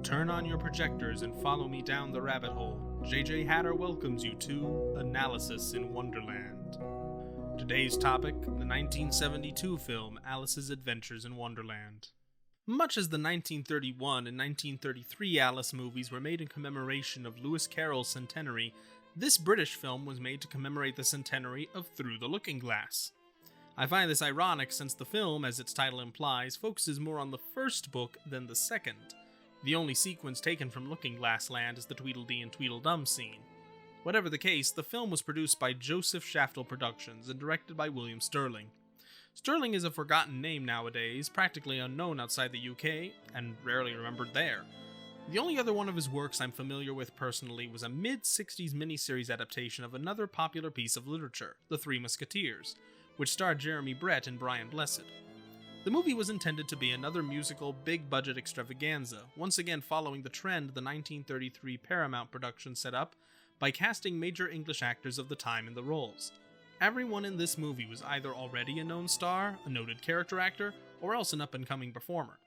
Turn on your projectors and follow me down the rabbit hole. JJ Hatter welcomes you to Analysis in Wonderland. Today's topic, the 1972 film Alice's Adventures in Wonderland. Much as the 1931 and 1933 Alice movies were made in commemoration of Lewis Carroll's centenary, this British film was made to commemorate the centenary of Through the Looking Glass. I find this ironic since the film, as its title implies, focuses more on the first book than the second. The only sequence taken from Looking Glass Land is the Tweedledee and Tweedledum scene. Whatever the case, the film was produced by Joseph Shaftel Productions and directed by William Sterling. Sterling is a forgotten name nowadays, practically unknown outside the UK, and rarely remembered there. The only other one of his works I'm familiar with personally was a mid-60s miniseries adaptation of another popular piece of literature, The Three Musketeers, which starred Jeremy Brett and Brian Blessed. The movie was intended to be another musical, big-budget extravaganza, once again following the trend the 1933 Paramount production set up by casting major English actors of the time in the roles. Everyone in this movie was either already a known star, a noted character actor, or else an up-and-coming performer.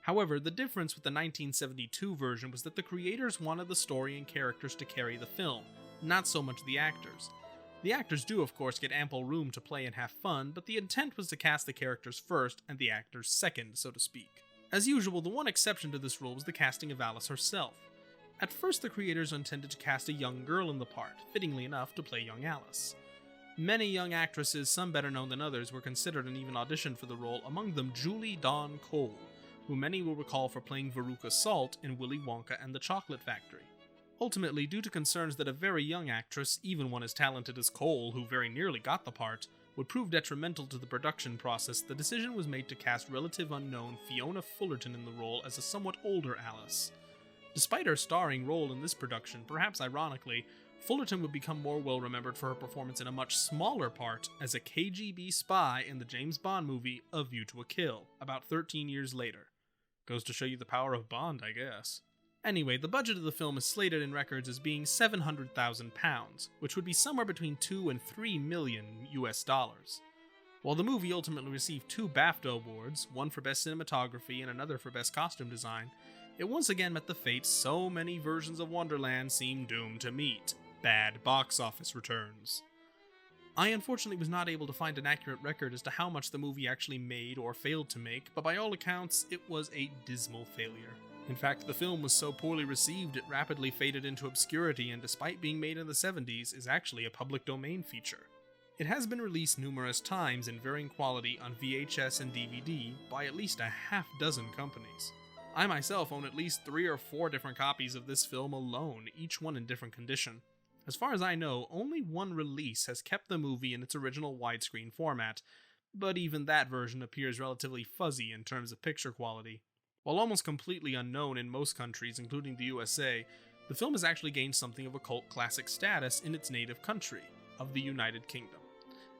However, the difference with the 1972 version was that the creators wanted the story and characters to carry the film, not so much the actors. The actors do, of course, get ample room to play and have fun, but the intent was to cast the characters first and the actors second, so to speak. As usual, the one exception to this rule was the casting of Alice herself. At first, the creators intended to cast a young girl in the part, fittingly enough to play young Alice. Many young actresses, some better known than others, were considered and even auditioned for the role, among them Julie Dawn Cole, who many will recall for playing Veruca Salt in Willy Wonka and the Chocolate Factory. Ultimately, due to concerns that a very young actress, even one as talented as Cole, who very nearly got the part, would prove detrimental to the production process, the decision was made to cast relative unknown Fiona Fullerton in the role as a somewhat older Alice. Despite her starring role in this production, perhaps ironically, Fullerton would become more well remembered for her performance in a much smaller part as a KGB spy in the James Bond movie A View to a Kill, about 13 years later. Goes to show you the power of Bond, I guess. Anyway, the budget of the film is slated in records as being £700,000, which would be somewhere between $2 and $3 million US dollars. While the movie ultimately received 2 BAFTA awards, one for Best Cinematography and another for Best Costume Design, it once again met the fate so many versions of Wonderland seem doomed to meet: bad box office returns. I unfortunately was not able to find an accurate record as to how much the movie actually made or failed to make, but by all accounts, it was a dismal failure. In fact, the film was so poorly received it rapidly faded into obscurity and, despite being made in the 70s, is actually a public domain feature. It has been released numerous times in varying quality on VHS and DVD by at least a half dozen companies. I myself own at least 3 or 4 different copies of this film alone, each one in different condition. As far as I know, only one release has kept the movie in its original widescreen format, but even that version appears relatively fuzzy in terms of picture quality. While almost completely unknown in most countries, including the USA, the film has actually gained something of a cult classic status in its native country, of the United Kingdom.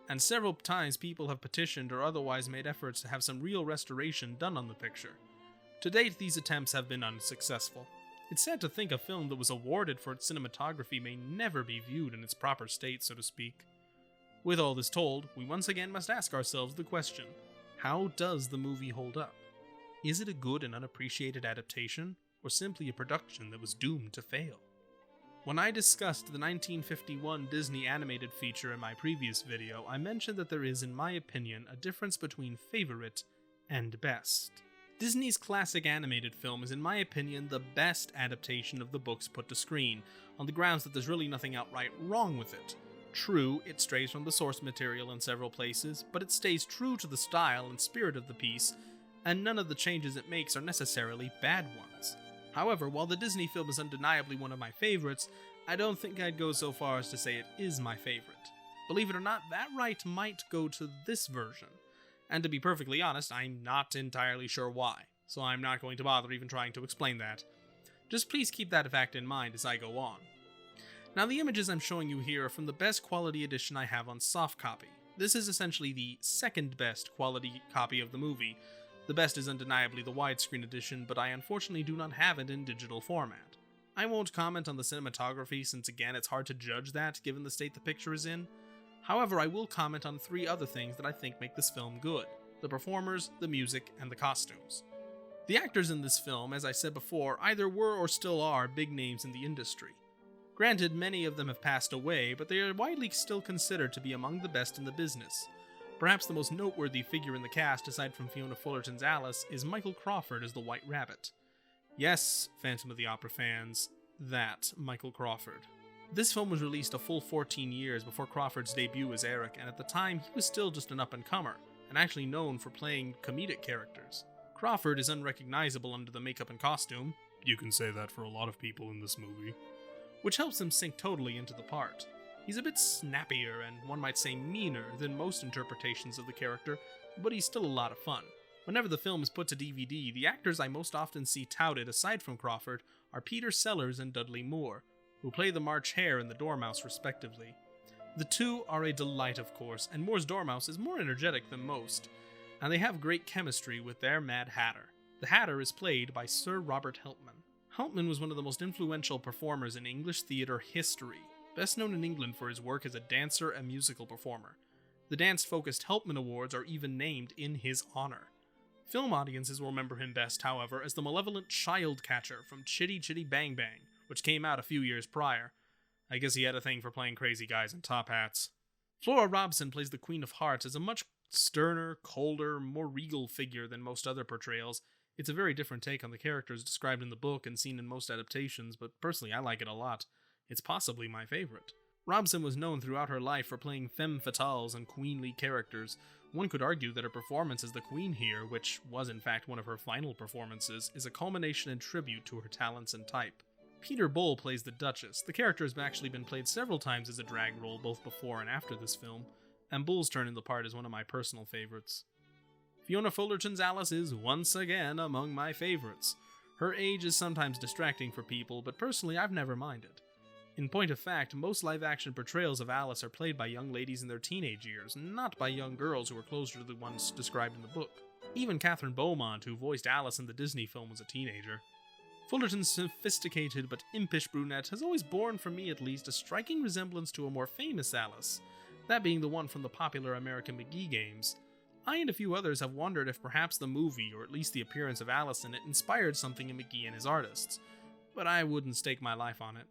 And several times people have petitioned or otherwise made efforts to have some real restoration done on the picture. To date, these attempts have been unsuccessful. It's sad to think a film that was awarded for its cinematography may never be viewed in its proper state, so to speak. With all this told, we once again must ask ourselves the question: how does the movie hold up? Is it a good and unappreciated adaptation, or simply a production that was doomed to fail? When I discussed the 1951 Disney animated feature in my previous video, I mentioned that there is, in my opinion, a difference between favorite and best. Disney's classic animated film is, in my opinion, the best adaptation of the books put to screen, on the grounds that there's really nothing outright wrong with it. True, it strays from the source material in several places, but it stays true to the style and spirit of the piece, and none of the changes it makes are necessarily bad ones. However, while the Disney film is undeniably one of my favorites, I don't think I'd go so far as to say it is my favorite. Believe it or not, that right might go to this version. And to be perfectly honest, I'm not entirely sure why, so I'm not going to bother even trying to explain that. Just please keep that fact in mind as I go on. Now, the images I'm showing you here are from the best quality edition I have on soft copy. This is essentially the second best quality copy of the movie. The best is undeniably the widescreen edition, but I unfortunately do not have it in digital format. I won't comment on the cinematography since again it's hard to judge that given the state the picture is in. However, I will comment on 3 other things that I think make this film good: the performers, the music, and the costumes. The actors in this film, as I said before, either were or still are big names in the industry. Granted, many of them have passed away, but they are widely still considered to be among the best in the business. Perhaps the most noteworthy figure in the cast, aside from Fiona Fullerton's Alice, is Michael Crawford as the White Rabbit. Yes, Phantom of the Opera fans, that Michael Crawford. This film was released a full 14 years before Crawford's debut as Eric, and at the time he was still just an up-and-comer, and actually known for playing comedic characters. Crawford is unrecognizable under the makeup and costume. You can say that for a lot of people in this movie. Which helps him sink totally into the part. He's a bit snappier and, one might say, meaner than most interpretations of the character, but he's still a lot of fun. Whenever the film is put to DVD, the actors I most often see touted, aside from Crawford, are Peter Sellers and Dudley Moore, who play the March Hare and the Dormouse respectively. The two are a delight, of course, and Moore's Dormouse is more energetic than most, and they have great chemistry with their Mad Hatter. The Hatter is played by Sir Robert Helpman. Helpman was one of the most influential performers in English theatre history, best known in England for his work as a dancer and musical performer. The dance-focused Helpman Awards are even named in his honor. Film audiences will remember him best, however, as the malevolent child catcher from Chitty Chitty Bang Bang, which came out a few years prior. I guess he had a thing for playing crazy guys in top hats. Flora Robson plays the Queen of Hearts as a much sterner, colder, more regal figure than most other portrayals. It's a very different take on the characters described in the book and seen in most adaptations, but personally I like it a lot. It's possibly my favorite. Robson was known throughout her life for playing femme fatales and queenly characters. One could argue that her performance as the Queen here, which was in fact one of her final performances, is a culmination and tribute to her talents and type. Peter Bull plays the Duchess. The character has actually been played several times as a drag role, both before and after this film, and Bull's turn in the part is one of my personal favorites. Fiona Fullerton's Alice is once again among my favorites. Her age is sometimes distracting for people, but personally I've never minded. In point of fact, most live-action portrayals of Alice are played by young ladies in their teenage years, not by young girls who are closer to the ones described in the book. Even Catherine Beaumont, who voiced Alice in the Disney film, was a teenager. Fullerton's sophisticated but impish brunette has always borne, for me at least, a striking resemblance to a more famous Alice, that being the one from the popular American McGee games. I and a few others have wondered if perhaps the movie, or at least the appearance of Alice in it, inspired something in McGee and his artists, but I wouldn't stake my life on it.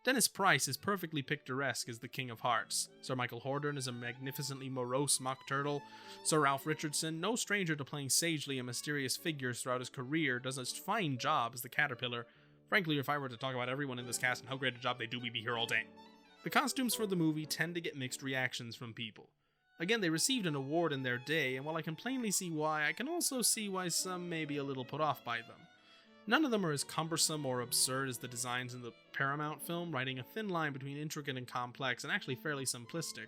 Dennis Price is perfectly picturesque as the King of Hearts. Sir Michael Hordern is a magnificently morose mock turtle. Sir Ralph Richardson, no stranger to playing sagely and mysterious figures throughout his career, does a fine job as the Caterpillar. Frankly, if I were to talk about everyone in this cast and how great a job they do, we'd be here all day. The costumes for the movie tend to get mixed reactions from people. Again, they received an award in their day, and while I can plainly see why, I can also see why some may be a little put off by them. None of them are as cumbersome or absurd as the designs in the Paramount film, riding a thin line between intricate and complex, and actually fairly simplistic.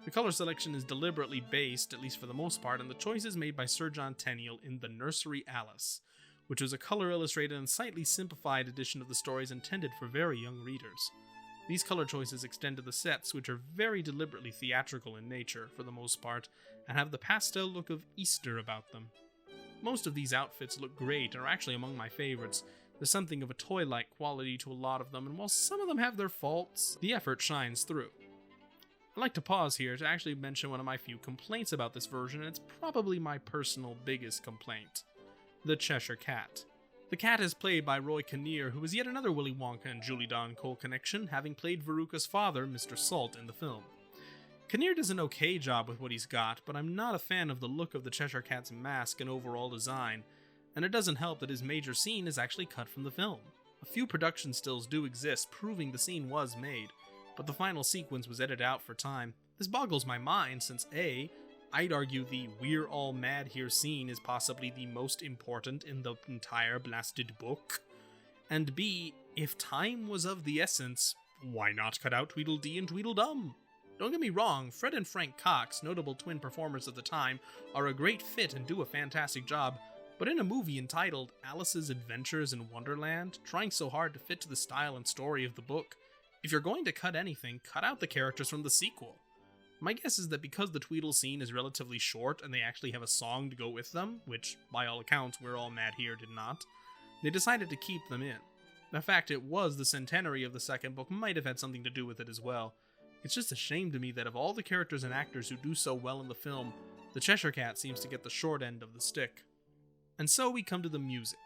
The color selection is deliberately based, at least for the most part, on the choices made by Sir John Tenniel in The Nursery Alice, which was a color-illustrated and slightly simplified edition of the stories intended for very young readers. These color choices extend to the sets, which are very deliberately theatrical in nature, for the most part, and have the pastel look of Easter about them. Most of these outfits look great and are actually among my favorites. There's something of a toy-like quality to a lot of them, and while some of them have their faults, the effort shines through. I'd like to pause here to actually mention one of my few complaints about this version, and it's probably my personal biggest complaint. The Cheshire Cat. The cat is played by Roy Kinnear, who is yet another Willy Wonka and Julie Dawn Cole connection, having played Veruca's father, Mr. Salt, in the film. Kinnear does an okay job with what he's got, but I'm not a fan of the look of the Cheshire Cat's mask and overall design, and it doesn't help that his major scene is actually cut from the film. A few production stills do exist, proving the scene was made, but the final sequence was edited out for time. This boggles my mind since A, I'd argue the "we're all mad here" scene is possibly the most important in the entire blasted book, and B, if time was of the essence, why not cut out Tweedledee and Tweedledum? Don't get me wrong, Fred and Frank Cox, notable twin performers of the time, are a great fit and do a fantastic job, but in a movie entitled Alice's Adventures in Wonderland, trying so hard to fit to the style and story of the book, if you're going to cut anything, cut out the characters from the sequel. My guess is that because the Tweedle scene is relatively short and they actually have a song to go with them, which, by all accounts, We're All Mad Here did not, they decided to keep them in. The fact it was the centenary of the second book might have had something to do with it as well. It's just a shame to me that of all the characters and actors who do so well in the film, the Cheshire Cat seems to get the short end of the stick. And so we come to the music.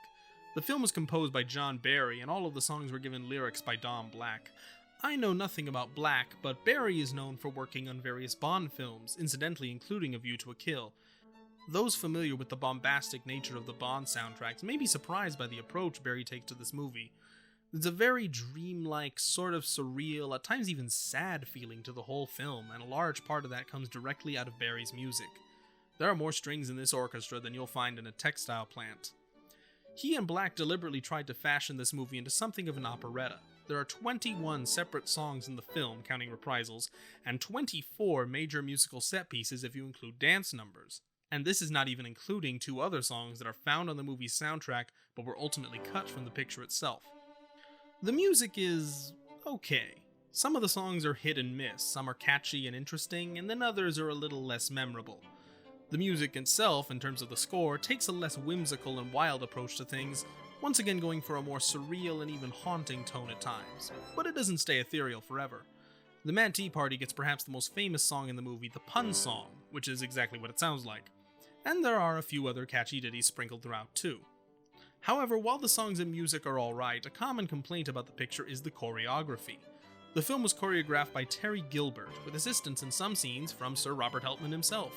The film was composed by John Barry, and all of the songs were given lyrics by Don Black. I know nothing about Black, but Barry is known for working on various Bond films, incidentally including A View to a Kill. Those familiar with the bombastic nature of the Bond soundtracks may be surprised by the approach Barry takes to this movie. There's a very dreamlike, sort of surreal, at times even sad feeling to the whole film, and a large part of that comes directly out of Barry's music. There are more strings in this orchestra than you'll find in a textile plant. He and Black deliberately tried to fashion this movie into something of an operetta. There are 21 separate songs in the film, counting reprisals, and 24 major musical set pieces if you include dance numbers. And this is not even including 2 other songs that are found on the movie's soundtrack but were ultimately cut from the picture itself. The music is okay. Some of the songs are hit and miss, some are catchy and interesting, and then others are a little less memorable. The music itself, in terms of the score, takes a less whimsical and wild approach to things, once again going for a more surreal and even haunting tone at times, but it doesn't stay ethereal forever. The Mad Tea Party gets perhaps the most famous song in the movie, the Pun Song, which is exactly what it sounds like, and there are a few other catchy ditties sprinkled throughout too. However, while the songs and music are alright, a common complaint about the picture is the choreography. The film was choreographed by Terry Gilbert, with assistance in some scenes from Sir Robert Helpman himself.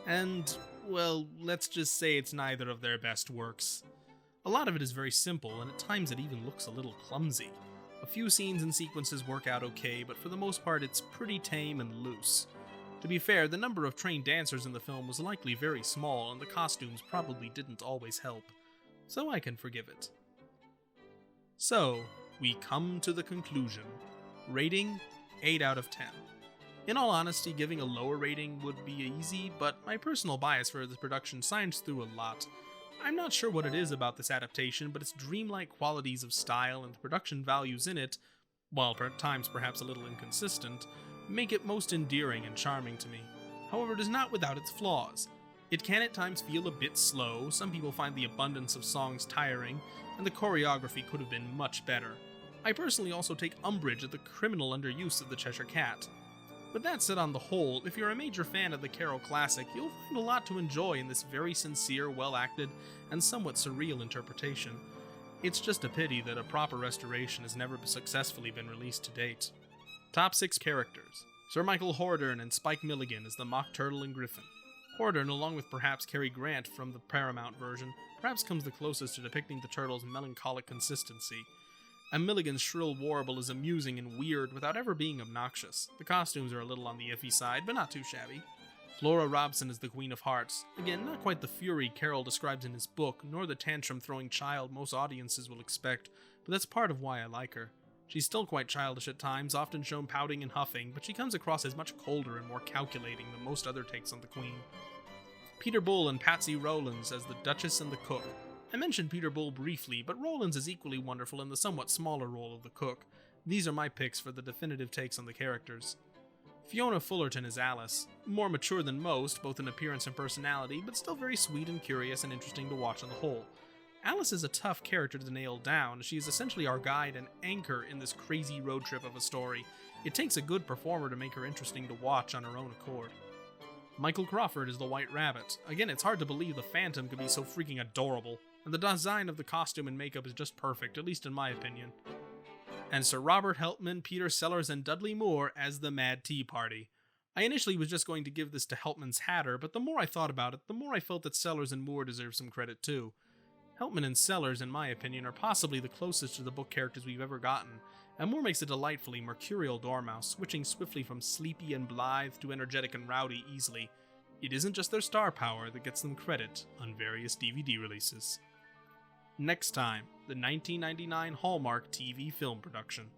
And, well, let's just say it's neither of their best works. A lot of it is very simple, and at times it even looks a little clumsy. A few scenes and sequences work out okay, but for the most part it's pretty tame and loose. To be fair, the number of trained dancers in the film was likely very small, and the costumes probably didn't always help, so I can forgive it. So, we come to the conclusion. Rating, 8 out of 10. In all honesty, giving a lower rating would be easy, but my personal bias for this production shines through a lot. I'm not sure what it is about this adaptation, but its dreamlike qualities of style and the production values in it, while at times perhaps a little inconsistent, make it most endearing and charming to me. However, it is not without its flaws. It can at times feel a bit slow, some people find the abundance of songs tiring, and the choreography could have been much better. I personally also take umbrage at the criminal underuse of the Cheshire Cat. But that said, on the whole, if you're a major fan of the Carol classic, you'll find a lot to enjoy in this very sincere, well-acted, and somewhat surreal interpretation. It's just a pity that a proper restoration has never successfully been released to date. Top 6 characters. Sir Michael Hordern and Spike Milligan as the Mock Turtle and Griffin. Hordern, along with perhaps Cary Grant from the Paramount version, perhaps comes the closest to depicting the turtle's melancholic consistency. And Milligan's shrill warble is amusing and weird without ever being obnoxious. The costumes are a little on the iffy side, but not too shabby. Flora Robson is the Queen of Hearts. Again, not quite the fury Carol describes in his book, nor the tantrum-throwing child most audiences will expect, but that's part of why I like her. She's still quite childish at times, often shown pouting and huffing, but she comes across as much colder and more calculating than most other takes on the Queen. Peter Bull and Patsy Rowlands as the Duchess and the Cook. I mentioned Peter Bull briefly, but Rowlands is equally wonderful in the somewhat smaller role of the cook. These are my picks for the definitive takes on the characters. Fiona Fullerton is Alice, more mature than most, both in appearance and personality, but still very sweet and curious and interesting to watch on the whole. Alice is a tough character to nail down. She is essentially our guide and anchor in this crazy road trip of a story. It takes a good performer to make her interesting to watch on her own accord. Michael Crawford is the White Rabbit. Again, it's hard to believe the Phantom could be so freaking adorable, and the design of the costume and makeup is just perfect, at least in my opinion. And Sir Robert Helpman, Peter Sellers, and Dudley Moore as the Mad Tea Party. I initially was just going to give this to Helpman's Hatter, but the more I thought about it, the more I felt that Sellers and Moore deserve some credit too. Helpman and Sellers, in my opinion, are possibly the closest to the book characters we've ever gotten, and Moore makes a delightfully mercurial Dormouse, switching swiftly from sleepy and blithe to energetic and rowdy easily. It isn't just their star power that gets them credit on various DVD releases. Next time, the 1999 Hallmark TV film production.